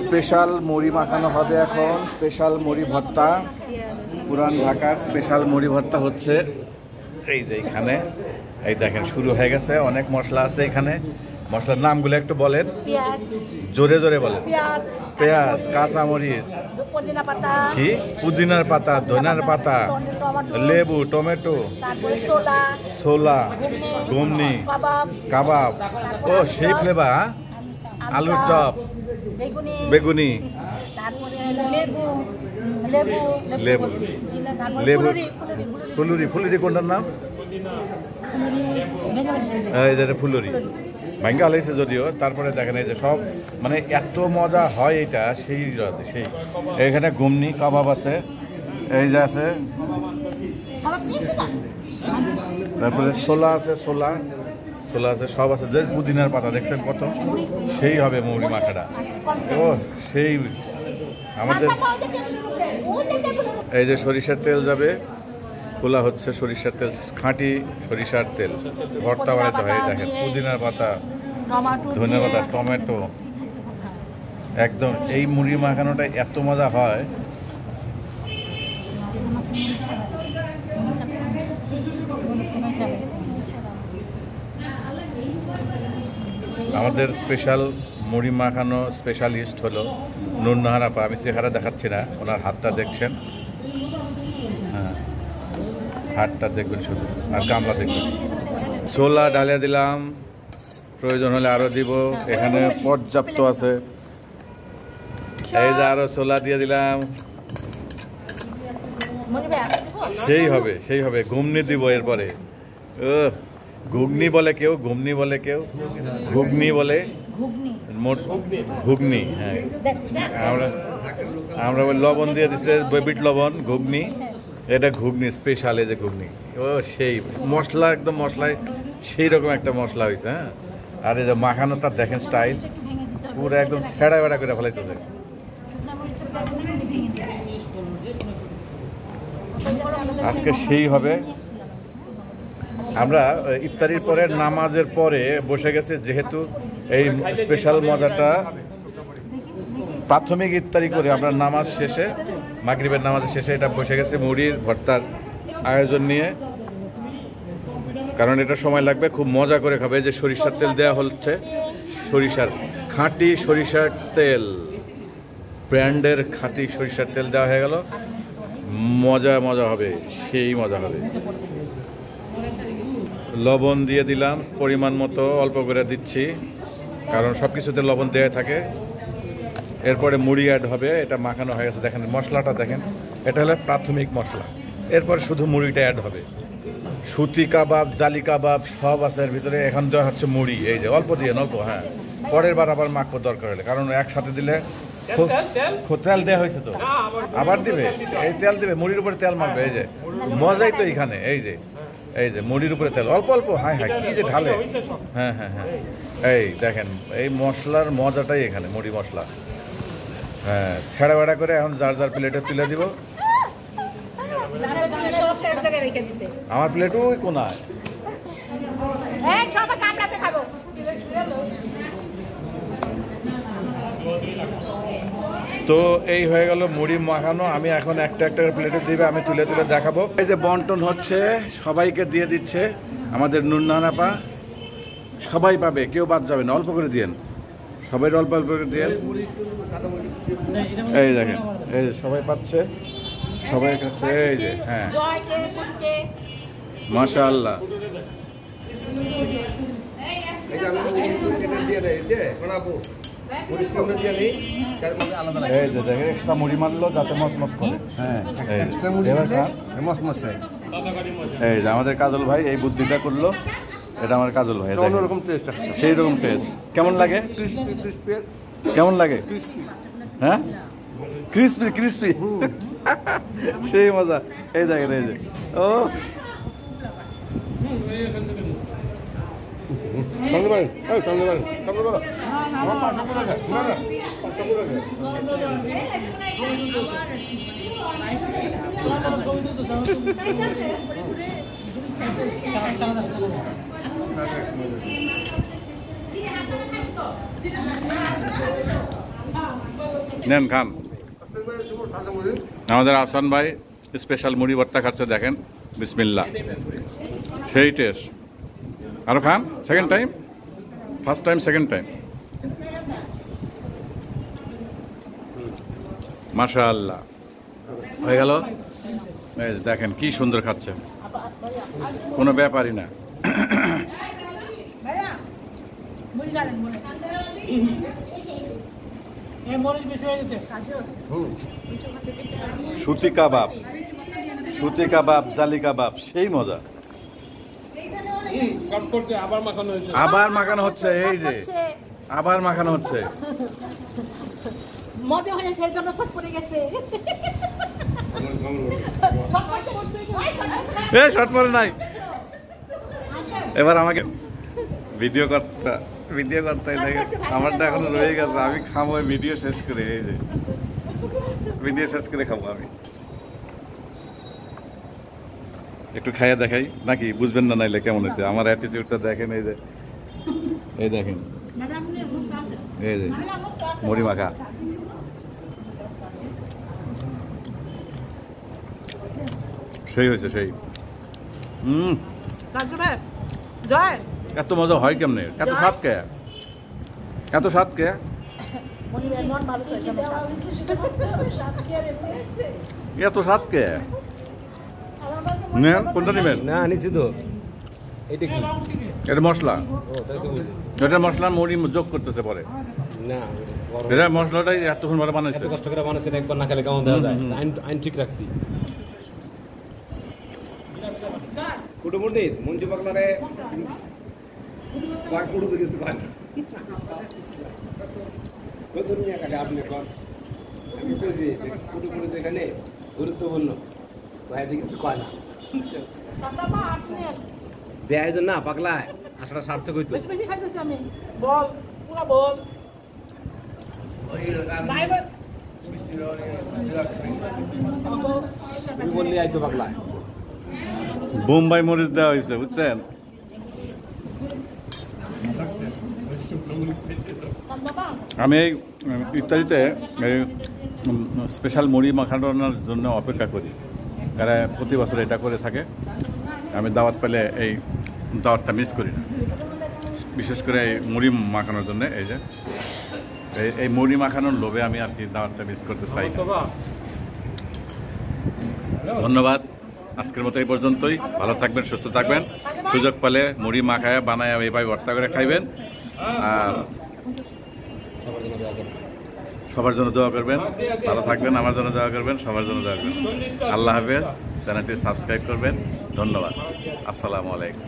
Special মুড়ি মাখানো হবে এখন, স্পেশাল মুড়ি ভর্তা, পুরান ঢাকার স্পেশাল মুড়ি ভর্তা হচ্ছে এই যে এখানে। এই দেখেন শুরু হয়ে গেছে, অনেক মশলা আছে এখানে। মশলার নামগুলো একটু বলেন, জোরে জোরে বলেন। পেঁয়াজ, কাঁচামরিচ, কি পুদিনার পাতা, ধনিয়ার পাতা, লেবু, টমেটো, ছোলা, ঘুগনি, কাবাব, ও সেই ফ্লেভার, আলুর চপ, বেগুনি, লেবু, লেবু, ফুলুরি, ফুলুরি কোনটার নাম? এই যে ফুলুরি ভাঙ্গা হলেছে যদিও, তারপরে দেখেন এই যে সব মানে এত মজা হয় এটা, সেই সেই এখানে ঘুমনি কাবাব আছে, এই যে আছে, তারপরে ছোলা আছে, ছোলা ছোলা আছে, সব আছে। যে পুদিনার পাতা দেখছেন কত, সেই হবে মুড়ি মাখাটা। ও সেই আমাদের এই যে সরিষার তেল যাবে, খোলা হচ্ছে সরিষার তেল, খাঁটি সরিষার তেল, ভর্তা বানাতে হয়। দেখেন পুদিনার পাতা, ধনিয়া পাতা, টমেটো, একদম এই মুড়ি মাখানোটা এত মজা হয়। আমাদের স্পেশাল মুড়ি মাখানো স্পেশালিস্ট হলো নুরনাহার আপা। আমি চেহারা দেখাচ্ছি না, ওনার হাতটা দেখছেন, হ্যাঁ হাতটা দেখবেন শুধু, আর গামলা দেখবেন। ছোলা ডালিয়া দিলাম, প্রয়োজন হলে আরো দিব, এখানে পর্যাপ্ত আছে। এই যে আরো ছোলা দিয়ে দিলাম, সেই হবে সেই হবে। ঘুগনি দিব এরপরে, ঘুগনি বলে কেউ, ঘুগনি বলে কেউ, ঘুগনি বলে, ঘুগনি, হ্যাঁ আমরা লবণ দিয়ে দিচ্ছে, বিট লবণ, ঘুগনি, এটা ঘুগনি স্পেশাল। এই যে ঘুগনি, ও সেই মশলা, একদম মশলায় সেই রকম একটা মশলা হয়েছে। হ্যাঁ, আর এই যে মাখানো তার দেখেন স্টাইল, পুরো একদম ছেড়া বেড়া করে ফেলাইতেছে। আজকে সেই হবে। আমরা ইফতারির পরে, নামাজের পরে বসে গেছে, যেহেতু এই স্পেশাল মজাটা প্রাথমিক ইফতারি করে আমরা নামাজ শেষে, মাগরিবের নামাজের শেষে এটা বসে গেছে মুড়ির ভর্তার আয়োজন নিয়ে, কারণ এটা সময় লাগবে, খুব মজা করে খাবে। যে সরিষার তেল দেওয়া হচ্ছে, সরিষার খাঁটি সরিষার তেল, ব্র্যান্ডের খাঁটি সরিষার তেল দেওয়া হয়ে গেল, মজা মজা হবে, সেই মজা হবে। লবণ দিয়ে দিলাম পরিমাণ মতো, অল্প করে দিচ্ছি, কারণ সব কিছুতে লবণ দেওয়া থাকে। এরপরে মুড়ি অ্যাড হবে, এটা মাখানো হয়ে গেছে। দেখেন মশলাটা দেখেন, এটা হলো প্রাথমিক মশলা। এরপর শুধু মুড়িটা অ্যাড হবে। সুতি কাবাব, জালি কাবাব সব আছে এর ভিতরে। এখন দেওয়া হচ্ছে মুড়ি, এই যে অল্প দিয়ে, অল্প, হ্যাঁ পরের বার আবার মাখবো দরকার হলে, কারণ একসাথে দিলে তেল দেওয়া হয়েছে তো, আবার দিবে, এই তেল দিবে, মুড়ির উপরে তেল মাখবে। এই যে মজাই তো এইখানে, এই যে এই যে মুড়ির উপরে তেল অল্প অল্প, হ্যাঁ হ্যাঁ কি যে ঢালে, হ্যাঁ হ্যাঁ হ্যাঁ এই দেখেন এই মশলার মজাটাই এখানে, মুড়ি মশলা। হ্যাঁ ছেড়া বেড়া করে এখন যার যার প্লেটে তুলে দিব। আমার প্লেট ওই কোনায়। তো এই হয়ে গেল মুড়ি মাখানো। আমি এখন একটা একটা প্লেটে দিবে, আমি তুলে তুলে দেখাবো। এই যে বন্টন হচ্ছে, সবাইকে দিয়ে দিচ্ছে আমাদের নুরনাহার আপা, সবাই পাবে, কেউ বাদ যাবে না। অল্প করে দিয়েন, সবাই অল্প অল্প করে দিয়েন। এই দেখেন, এই যে সবাই পাচ্ছে, সবাই কাছে, এই যে হ্যাঁ মাশাআল্লাহ। এই যে দেখেন এক্সট্রা মুড়ি মারলো যাতে মসমস করে। হ্যাঁ এই যে আমাদের কাজল ভাই এই বুদ্ধিটা করলো, এটা আমার কাজল ভাই, সেই রকম টেস্ট। কেমন লাগে, কেমন লাগে? হ্যাঁ ক্রিসপি ক্রিসপি, সেই মজা। এই দেখেন, এই যে ও নেন খান। আমাদের আহসান ভাই স্পেশাল মুড়ি ভর্তা খাচ্ছে, দেখেন বিসমিল্লাহ, সেই টেস্ট। আরো খান, second time, first time second time. মাশাআল্লাহ, হয়ে গেল। এই দেখেন কি সুন্দর খাচ্ছে, কোনো ব্যাপারই না। সুতি কাবাব, সুতি কাবাব, জালি কাবাব, সেই মজা। আবার মাখানো হচ্ছে, এই যে আবার মাখানো হচ্ছে। মজা হয়েছে, এর জন্য ছট পড়ে গেছে। শর্ট পরে নাই। এবার আমাকে ভিডিও করতে দেখে আমারটা এখনো রয়ে গেছে, আমি খাবো ভিডিও শেষ করে। এই যে ভিডিও শেষ করে খাবো আমি। একটু খাইয়া দেখাই নাকি, বুঝবেন না নাইলে কেমন হয়েছে। আমার অ্যাটিটিউডটা দেখেন, এই যে এই দেখেন, এই যে মুড়ি মাখা। সেই হয়েছে, সেই। এত মজা হয় কেমনে? এত স্বাদ কে? এত স্বাদ কে? এত স্বাদ কে? নেন, কোনটা নেবেন? না নিছি তো। এটা কি? এটা মশলা। ও তাই তো বলি। এটা মশলা মুড়ি যোগ করতেছে পরে। না এটা মশলাটাই এত সুন্দর বানাইছে। এত কষ্ট করে বানাইছেন, একবার না খেলে কেমন দেওয়া যায়? আইন ঠিক রাখছি। কুটু পণ্ডিত মঞ্জু পাগলারে কয় কুটু তো কিছু কয় না। কত দুনিয়া কাটে আপনি কর। আমি কইছি কুটু পণ্ডিত এখানে গুরুত্বপূর্ণ, ভাই কিছু কয় না। বেআয়োজন না পাগলা, আসাটা সার্থক হইতো। বেশি খাইতেছি আমি, বল পুরা বল। তুমি বললি আইতো পাগলা। বোম্বাই মরিচ দেওয়া হয়েছে, বুঝছেন? আমি এই ইত্যাদিতে এই স্পেশাল মুড়ি মাখানোর জন্য অপেক্ষা করি। এরা প্রতি বছর এটা করে থাকে। আমি দাওয়াত পেলে এই দাওয়াতটা মিস করি না, বিশেষ করে এই মুড়ি মাখানোর জন্য। এই যে এই মুড়ি মাখানোর লোভে আমি আর কি দাওয়াতটা মিস করতে চাই না। ধন্যবাদ, আজকের মতো এই পর্যন্তই। ভালো থাকবেন, সুস্থ থাকবেন। সুযোগ পেলে মুড়ি মাখায় বানায় এইভাবে ভর্তা করে খাইবেন। আর সবার জন্য দোয়া করবেন। ভালো থাকবেন, আমার জন্য দোয়া করবেন, সবার জন্য দোয়া করবেন। আল্লাহ হাফেজ। চ্যানেলটি সাবস্ক্রাইব করবেন। ধন্যবাদ। আসসালামু আলাইকুম।